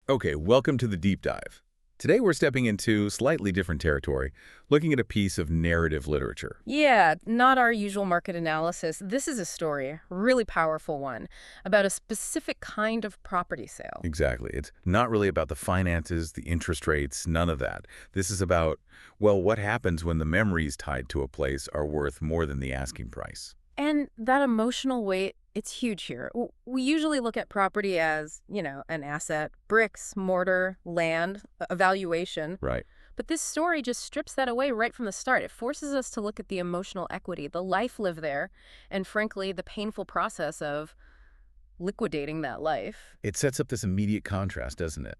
Okay, welcome to the deep dive. Today we're stepping into slightly different territory, looking at a piece of narrative literature. Yeah, not our usual market analysis. This is a story, a really powerful one, about a specific kind of property sale. Exactly. It's not really about the finances, the interest rates, none of that. This is about, well, what happens when the memories tied to a place are worth more than the asking price. And that emotional weight, it's huge here. We usually look at property as, an asset, bricks, mortar, land, a valuation. Right. But this story just strips that away right from the start. It forces us to look at the emotional equity, the life lived there, and frankly, the painful process of liquidating that life. It sets up this immediate contrast, doesn't it?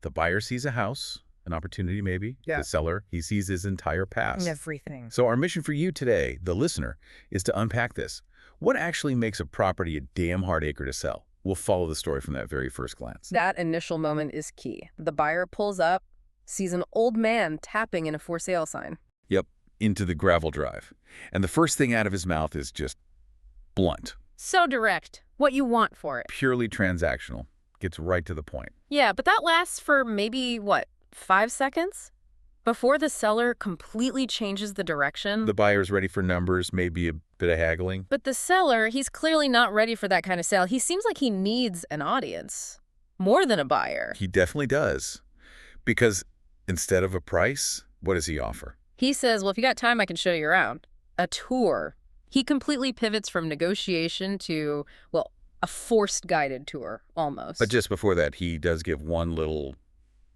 The buyer sees a house, an opportunity maybe. Yeah. The seller, he sees his entire past. Everything. So our mission for you today, the listener, is to unpack this. What actually makes a property a damn hard acre to sell? We'll follow the story from that very first glance. That initial moment is key. The buyer pulls up, sees an old man tapping in a for sale sign. Yep, into the gravel drive. And the first thing out of his mouth is just blunt. So direct. What you want for it. Purely transactional. Gets right to the point. Yeah, but that lasts for maybe, 5 seconds? Before the seller completely changes the direction. The buyer's ready for numbers, maybe a bit of haggling. But the seller, he's clearly not ready for that kind of sale. He seems like he needs an audience. More than a buyer. He definitely does. Because instead of a price, what does he offer? He says, well, if you got time, I can show you around. A tour. He completely pivots from negotiation to, a forced guided tour, almost. But just before that, he does give one little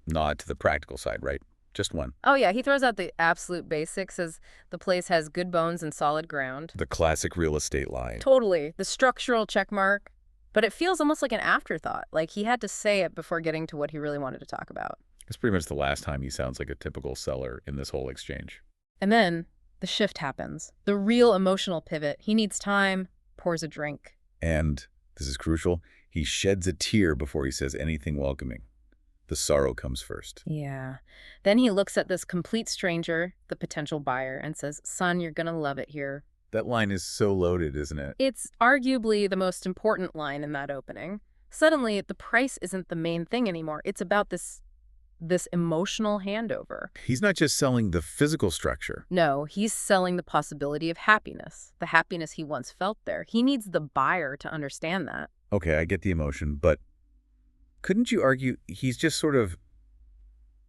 nod to the practical side, right? Just one. Oh, yeah, he throws out the absolute basics, as the place has good bones and solid ground. The classic real estate line. Totally. The structural check mark. But it feels almost like an afterthought, like he had to say it before getting to what he really wanted to talk about. It's pretty much the last time he sounds like a typical seller in this whole exchange. And then the shift happens. The real emotional pivot. He needs time, pours a drink. And, this is crucial, he sheds a tear before he says anything welcoming. The sorrow comes first. Yeah. Then he looks at this complete stranger, the potential buyer, and says, son, you're gonna love it here. That line is so loaded, isn't it? It's arguably the most important line in that opening. Suddenly, the price isn't the main thing anymore. It's about this emotional handover. He's not just selling the physical structure. No, he's selling the possibility of happiness, the happiness he once felt there. He needs the buyer to understand that. Okay, I get the emotion, but couldn't you argue he's just sort of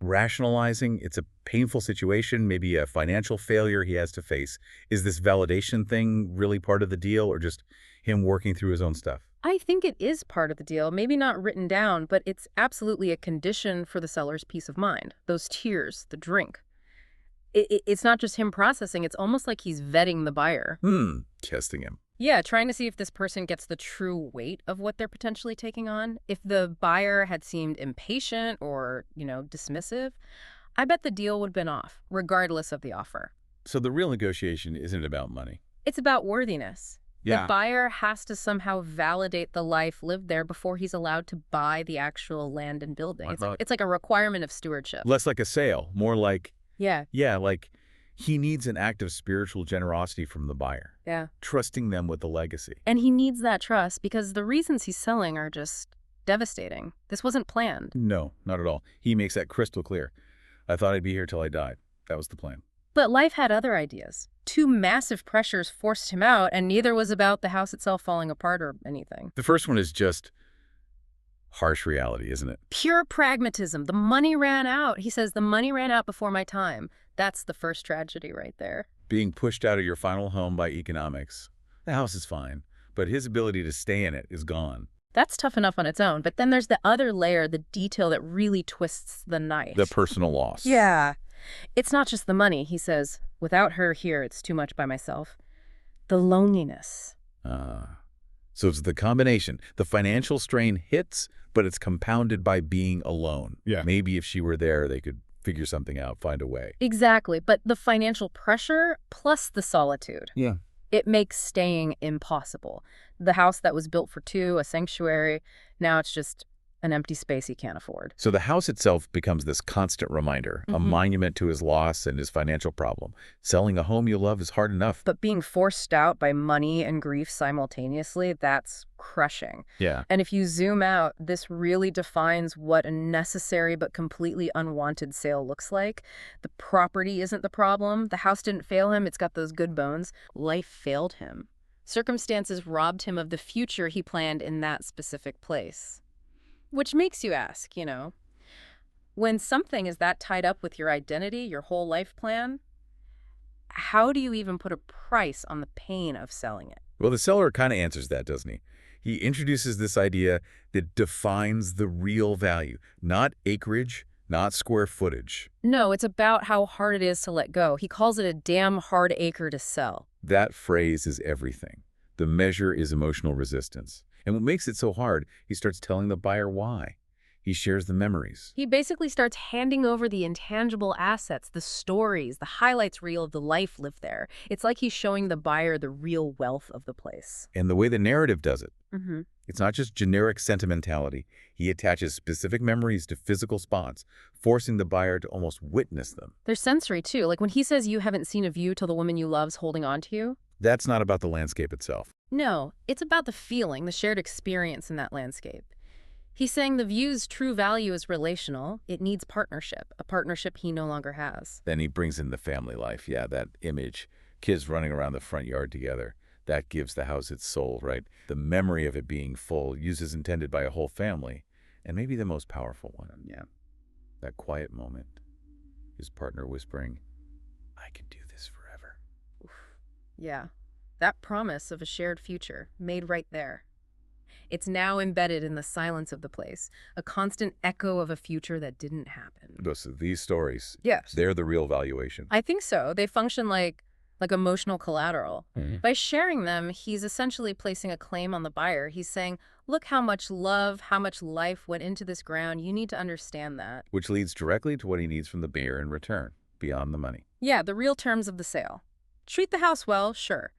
rationalizing it's a painful situation, maybe a financial failure he has to face? Is this validation thing really part of the deal, or just him working through his own stuff? I think it is part of the deal, maybe not written down, but it's absolutely a condition for the seller's peace of mind. Those tears, the drink. It's not just him processing, it's almost like he's vetting the buyer. Testing him. Yeah, trying to see if this person gets the true weight of what they're potentially taking on. If the buyer had seemed impatient or, dismissive, I bet the deal would have been off, regardless of the offer. So the real negotiation isn't about money. It's about worthiness. Yeah. The buyer has to somehow validate the life lived there before he's allowed to buy the actual land and building. It's like a requirement of stewardship. Less like a sale, more like, Yeah. like he needs an act of spiritual generosity from the buyer. Yeah. Trusting them with the legacy. And he needs that trust because the reasons he's selling are just devastating. This wasn't planned. No, not at all. He makes that crystal clear. I thought I'd be here till I died. That was the plan. But life had other ideas. 2 massive pressures forced him out, and neither was about the house itself falling apart or anything. The first one is just harsh reality, isn't it? Pure pragmatism. The money ran out. He says, the money ran out before my time. That's the first tragedy right there. Being pushed out of your final home by economics. The house is fine, but his ability to stay in it is gone. That's tough enough on its own, but then there's the other layer, the detail that really twists the knife. The personal loss. Yeah. It's not just the money, he says. Without her here, it's too much by myself. The loneliness. So it's the combination. The financial strain hits, but it's compounded by being alone. Yeah. Maybe if she were there, they could figure something out, find a way. Exactly, but the financial pressure plus the solitude. Yeah. It makes staying impossible. The house that was built for 2, a sanctuary, now it's just an empty space he can't afford. So the house itself becomes this constant reminder, a monument to his loss and his financial problem. Selling a home you love is hard enough. But being forced out by money and grief simultaneously, that's crushing. Yeah. And if you zoom out, this really defines what a necessary but completely unwanted sale looks like. The property isn't the problem. The house didn't fail him. It's got those good bones. Life failed him. Circumstances robbed him of the future he planned in that specific place. Which makes you ask, when something is that tied up with your identity, your whole life plan, how do you even put a price on the pain of selling it? Well, the seller kind of answers that, doesn't he? He introduces this idea that defines the real value, not acreage, not square footage. No, it's about how hard it is to let go. He calls it a damn hard acre to sell. That phrase is everything. The measure is emotional resistance. And what makes it so hard, he starts telling the buyer why. He shares the memories. He basically starts handing over the intangible assets, the stories, the highlights reel of the life lived there. It's like he's showing the buyer the real wealth of the place. And the way the narrative does it, Mm-hmm. it's not just generic sentimentality. He attaches specific memories to physical spots, forcing the buyer to almost witness them. There's sensory, too. Like when he says you haven't seen a view till the woman you love's holding on to you. That's not about the landscape itself. No, it's about the feeling, the shared experience in that landscape. He's saying the view's true value is relational. It needs partnership, a partnership he no longer has. Then he brings in the family life. Yeah, that image, kids running around the front yard together. That gives the house its soul, right? The memory of it being full, used as intended by a whole family, and maybe the most powerful one. Yeah. That quiet moment, his partner whispering, "I can do this forever." Oof. Yeah, that promise of a shared future, made right there. It's now embedded in the silence of the place, a constant echo of a future that didn't happen. These stories, Yes. they're the real valuation. I think so. They function like emotional collateral. By sharing them, he's essentially placing a claim on the buyer. He's saying, look how much love, how much life went into this ground. You need to understand that. Which leads directly to what he needs from the buyer in return, beyond the money. Yeah, the real terms of the sale. Treat the house well, sure.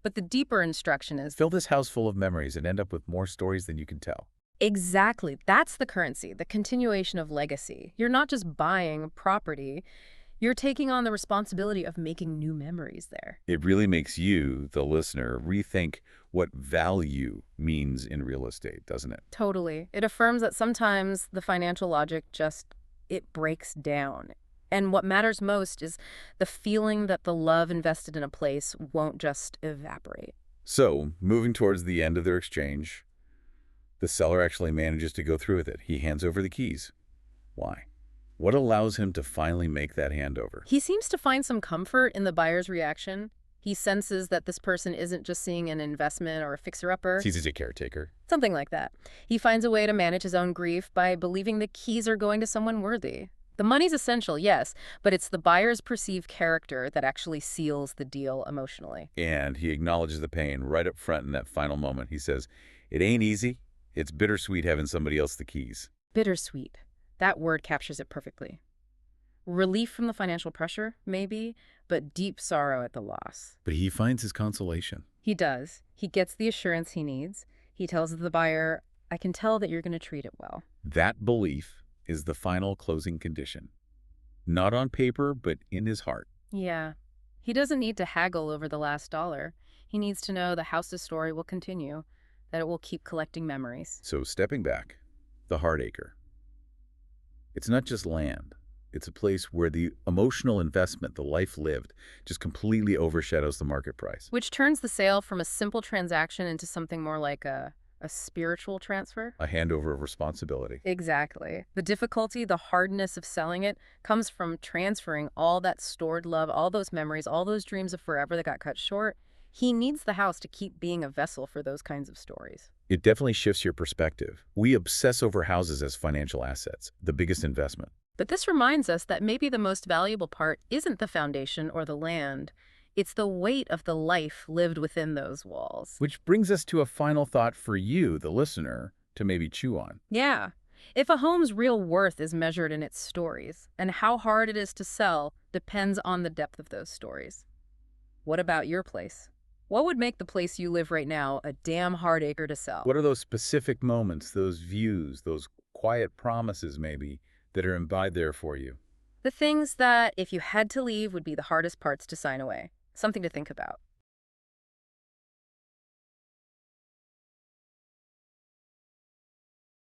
But the deeper instruction is... Fill this house full of memories and end up with more stories than you can tell. Exactly. That's the currency, the continuation of legacy. You're not just buying property. You're taking on the responsibility of making new memories there. It really makes you, the listener, rethink what value means in real estate, doesn't it? Totally. It affirms that sometimes the financial logic it breaks down. And what matters most is the feeling that the love invested in a place won't just evaporate. So, moving towards the end of their exchange, the seller actually manages to go through with it. He hands over the keys. Why? What allows him to finally make that handover? He seems to find some comfort in the buyer's reaction. He senses that this person isn't just seeing an investment or a fixer-upper. Sees as a caretaker. Something like that. He finds a way to manage his own grief by believing the keys are going to someone worthy. The money's essential, yes, but it's the buyer's perceived character that actually seals the deal emotionally. And he acknowledges the pain right up front in that final moment. He says, it ain't easy. It's bittersweet having somebody else the keys. Bittersweet. That word captures it perfectly. Relief from the financial pressure, maybe, but deep sorrow at the loss. But he finds his consolation. He does. He gets the assurance he needs. He tells the buyer, I can tell that you're going to treat it well. That belief is the final closing condition. Not on paper, but in his heart. Yeah. He doesn't need to haggle over the last dollar. He needs to know the house's story will continue, that it will keep collecting memories. So stepping back, the heart acre. It's not just land. It's a place where the emotional investment, the life lived, just completely overshadows the market price. Which turns the sale from a simple transaction into something more like a spiritual transfer? A handover of responsibility. Exactly. The difficulty, the hardness of selling it comes from transferring all that stored love, all those memories, all those dreams of forever that got cut short. He needs the house to keep being a vessel for those kinds of stories. It definitely shifts your perspective. We obsess over houses as financial assets, the biggest investment. But this reminds us that maybe the most valuable part isn't the foundation or the land. It's the weight of the life lived within those walls. Which brings us to a final thought for you, the listener, to maybe chew on. Yeah. If a home's real worth is measured in its stories, and how hard it is to sell depends on the depth of those stories. What about your place? What would make the place you live right now a damn hard acre to sell? What are those specific moments, those views, those quiet promises maybe that are implied there for you? The things that, if you had to leave, would be the hardest parts to sign away. Something to think about.